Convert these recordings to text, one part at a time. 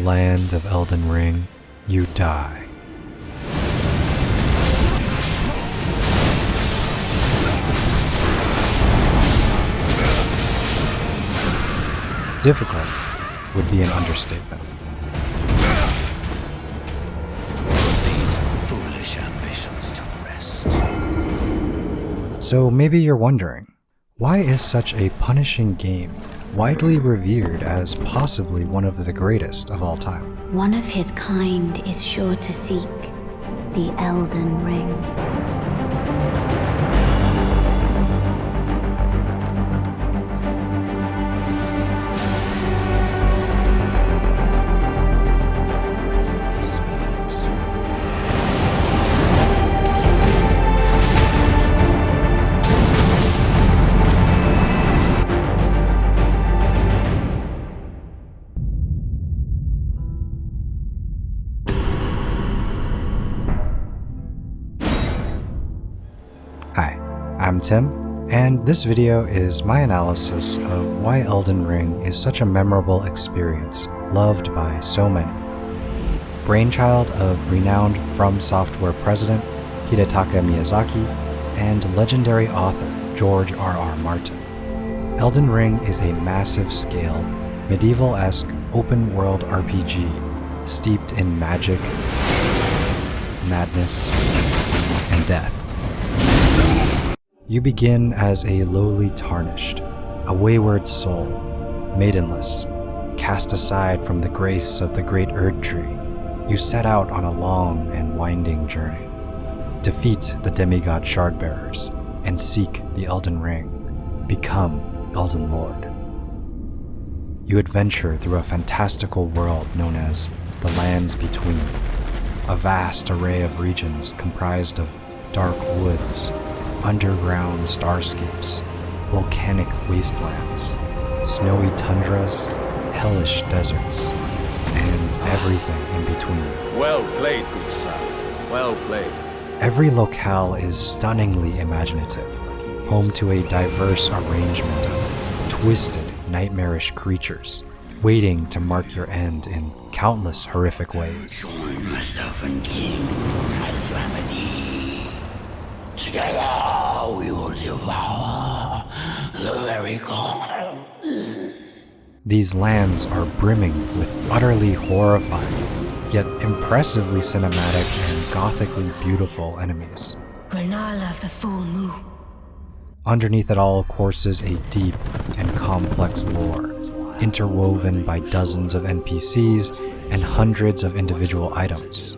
land of Elden Ring, you die. Difficult would be an understatement. These foolish ambitions to rest. So maybe you're wondering, why is such a punishing game widely revered as possibly one of the greatest of all time? One of his kind is sure to seek the Elden Ring. Hi, I'm Tim, and this video is my analysis of why Elden Ring is such a memorable experience, loved by so many. Brainchild of renowned From Software president Hidetaka Miyazaki and legendary author George R.R. Martin. Elden Ring is a massive-scale, medieval-esque open-world RPG steeped in magic, madness, and death. You begin as a lowly tarnished, a wayward soul, maidenless, cast aside from the grace of the great Erd Tree. You set out on a long and winding journey. Defeat the demigod shardbearers and seek the Elden Ring. Become Elden Lord. You adventure through a fantastical world known as the Lands Between, a vast array of regions comprised of dark woods, underground starscapes, volcanic wastelands, snowy tundras, hellish deserts, and everything in between. Well played, good son. Well played. Every locale is stunningly imaginative, home to a diverse arrangement of twisted, nightmarish creatures, waiting to mark your end in countless horrific ways. Join myself and King as remedy. Together we will devour the very core. These lands are brimming with utterly horrifying, yet impressively cinematic and gothically beautiful enemies. Renala of the Full Moon. Underneath it all courses a deep and complex lore, interwoven by dozens of NPCs and hundreds of individual items.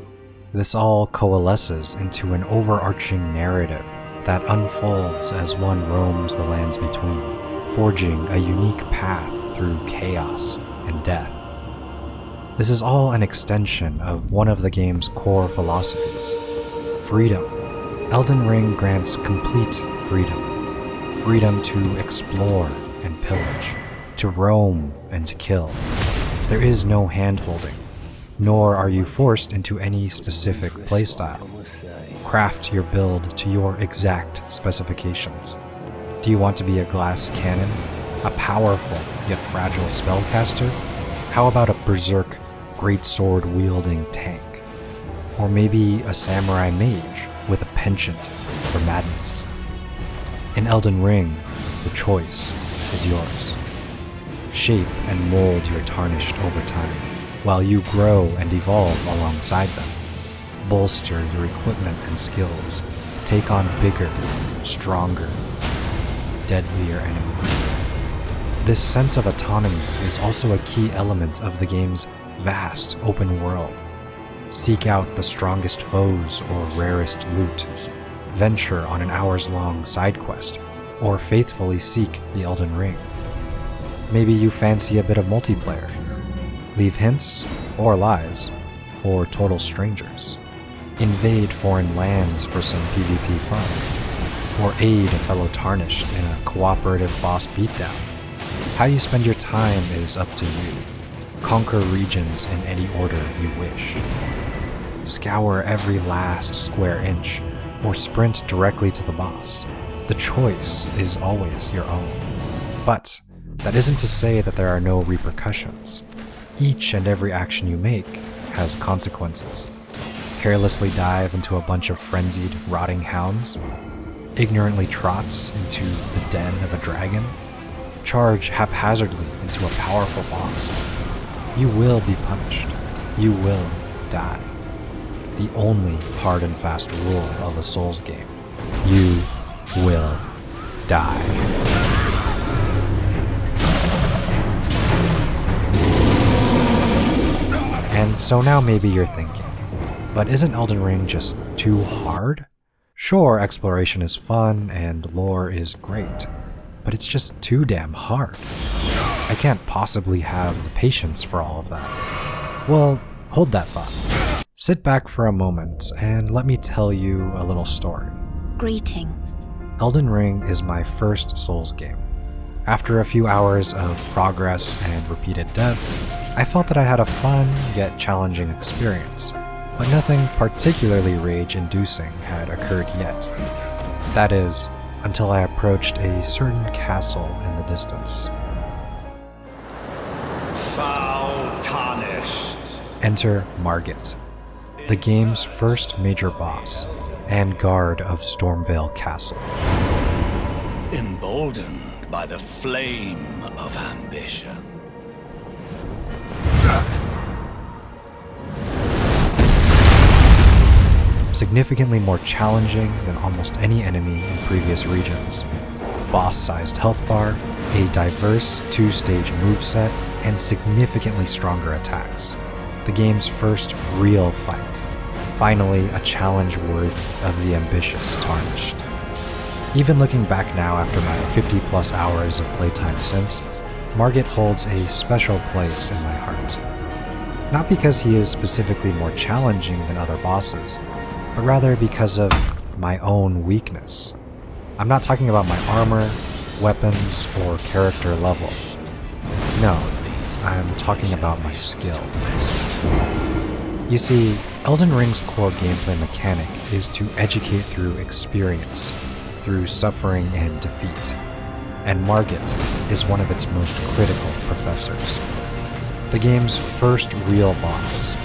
This all coalesces into an overarching narrative that unfolds as one roams the Lands Between, forging a unique path through chaos and death. This is all an extension of one of the game's core philosophies: freedom. Elden Ring grants complete freedom. Freedom to explore and pillage, to roam and to kill. There is no hand-holding, nor are you forced into any specific playstyle. Craft your build to your exact specifications. Do you want to be a glass cannon, a powerful yet fragile spellcaster? How about a berserk, greatsword-wielding tank? Or maybe a samurai mage with a penchant for madness? In Elden Ring, the choice is yours. Shape and mold your tarnished over time, while you grow and evolve alongside them. Bolster your equipment and skills. Take on bigger, stronger, deadlier enemies. This sense of autonomy is also a key element of the game's vast open world. Seek out the strongest foes or rarest loot. Venture on an hours-long side quest, or faithfully seek the Elden Ring. Maybe you fancy a bit of multiplayer. Leave hints, or lies, for total strangers. Invade foreign lands for some PvP fun. Or aid a fellow Tarnished in a cooperative boss beatdown. How you spend your time is up to you. Conquer regions in any order you wish. Scour every last square inch, or sprint directly to the boss. The choice is always your own. But that isn't to say that there are no repercussions. Each and every action you make has consequences. Carelessly dive into a bunch of frenzied, rotting hounds, ignorantly trots into the den of a dragon, charge haphazardly into a powerful boss. You will be punished. You will die. The only hard and fast rule of a Souls game. You will die. And so now maybe you're thinking, but isn't Elden Ring just too hard? Sure, exploration is fun and lore is great, but it's just too damn hard. I can't possibly have the patience for all of that. Well, hold that thought. Sit back for a moment and let me tell you a little story. Greetings. Elden Ring is my first Souls game. After a few hours of progress and repeated deaths, I felt that I had a fun yet challenging experience, but nothing particularly rage-inducing had occurred yet. That is, until I approached a certain castle in the distance. Foul tarnished. Enter Margit, the game's first major boss and guard of Stormvale Castle. Emboldened by the flame of ambition. Significantly more challenging than almost any enemy in previous regions. Boss-sized health bar, a diverse two-stage moveset, and significantly stronger attacks. The game's first real fight. Finally, a challenge worthy of the ambitious Tarnished. Even looking back now after my 50+ hours of playtime since, Margit holds a special place in my heart. Not because he is specifically more challenging than other bosses, but rather because of my own weakness. I'm not talking about my armor, weapons, or character level. No, I'm talking about my skill. You see, Elden Ring's core gameplay mechanic is to educate through experience, through suffering and defeat, and Margit is one of its most critical professors. The game's first real boss,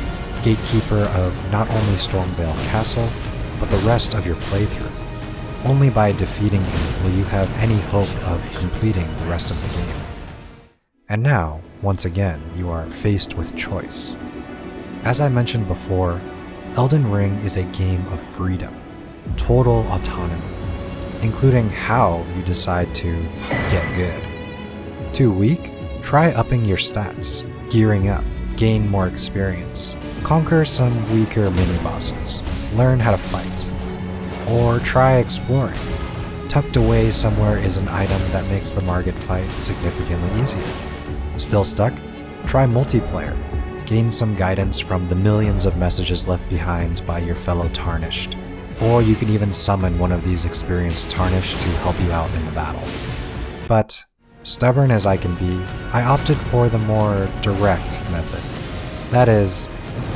gatekeeper of not only Stormvale Castle, but the rest of your playthrough. Only by defeating him will you have any hope of completing the rest of the game. And now, once again, you are faced with choice. As I mentioned before, Elden Ring is a game of freedom, total autonomy, including how you decide to get good. Too weak? Try upping your stats, gearing up, gain more experience, conquer some weaker mini-bosses, learn how to fight. Or try exploring. Tucked away somewhere is an item that makes the Margit fight significantly easier. Still stuck? Try multiplayer. Gain some guidance from the millions of messages left behind by your fellow Tarnished. Or you can even summon one of these experienced Tarnished to help you out in the battle. But, stubborn as I can be, I opted for the more direct method. That is,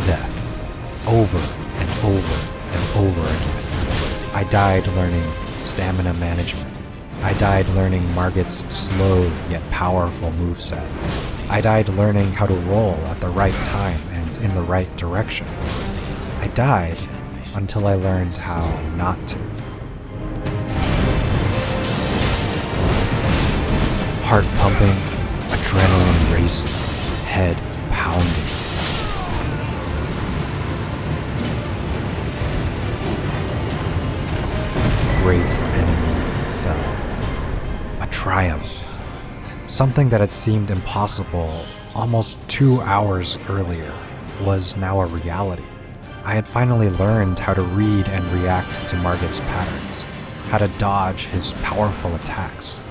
death. Over and over and over again. I died learning stamina management. I died learning Margit's slow yet powerful moveset. I died learning how to roll at the right time and in the right direction. I died until I learned how not to. Heart pumping, adrenaline racing, head pounding. Great enemy fell. A triumph. Something that had seemed impossible almost 2 hours earlier was now a reality. I had finally learned how to read and react to Margit's patterns, how to dodge his powerful attacks,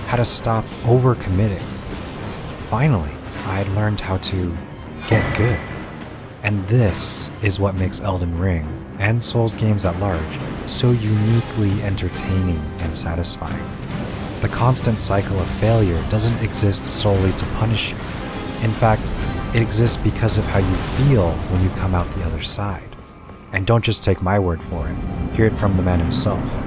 how to stop overcommitting. Finally, I had learned how to get good. And this is what makes Elden Ring, and Souls games at large, so uniquely entertaining and satisfying. The constant cycle of failure doesn't exist solely to punish you. In fact, it exists because of how you feel when you come out the other side. And don't just take my word for it, hear it from the man himself.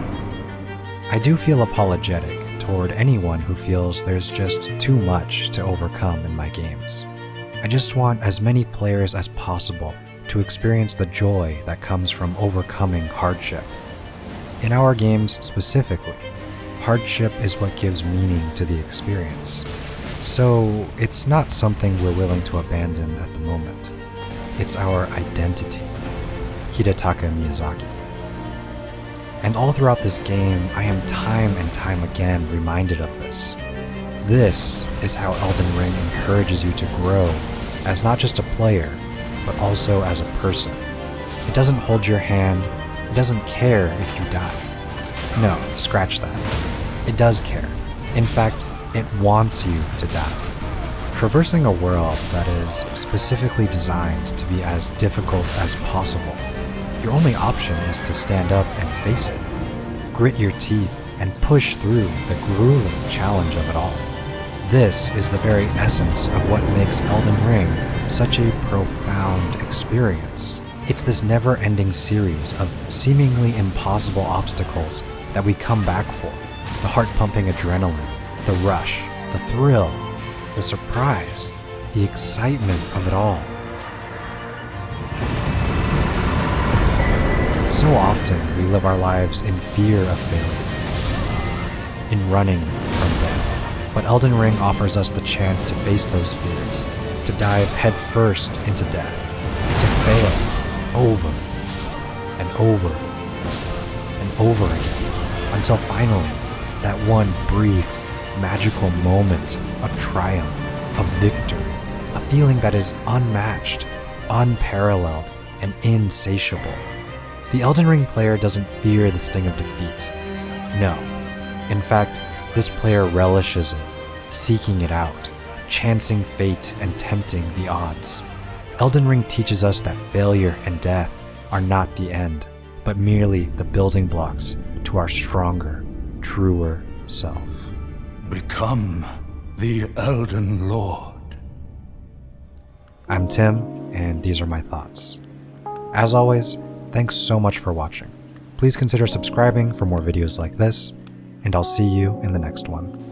I do feel apologetic toward anyone who feels there's just too much to overcome in my games. I just want as many players as possible to experience the joy that comes from overcoming hardship. In our games specifically, hardship is what gives meaning to the experience. So it's not something we're willing to abandon at the moment. It's our identity. Hidetaka Miyazaki. And all throughout this game, I am time and time again reminded of this. This is how Elden Ring encourages you to grow as not just a player, but also as a person. It doesn't hold your hand, it doesn't care if you die. No, scratch that. It does care. In fact, it wants you to die. Traversing a world that is specifically designed to be as difficult as possible, your only option is to stand up and face it. Grit your teeth and push through the grueling challenge of it all. This is the very essence of what makes Elden Ring such a profound experience. It's this never-ending series of seemingly impossible obstacles that we come back for. The heart-pumping adrenaline, the rush, the thrill, the surprise, the excitement of it all. So often we live our lives in fear of failure, in running from death. But Elden Ring offers us the chance to face those fears, to dive headfirst into death, to fail over and over and over again, until finally, that one brief, magical moment of triumph, of victory, a feeling that is unmatched, unparalleled, and insatiable. The Elden Ring player doesn't fear the sting of defeat. No. In fact, this player relishes it, seeking it out, chancing fate and tempting the odds. Elden Ring teaches us that failure and death are not the end, but merely the building blocks to our stronger, truer self. Become the Elden Lord. I'm Tim, and these are my thoughts. As always, thanks so much for watching. Please consider subscribing for more videos like this, and I'll see you in the next one.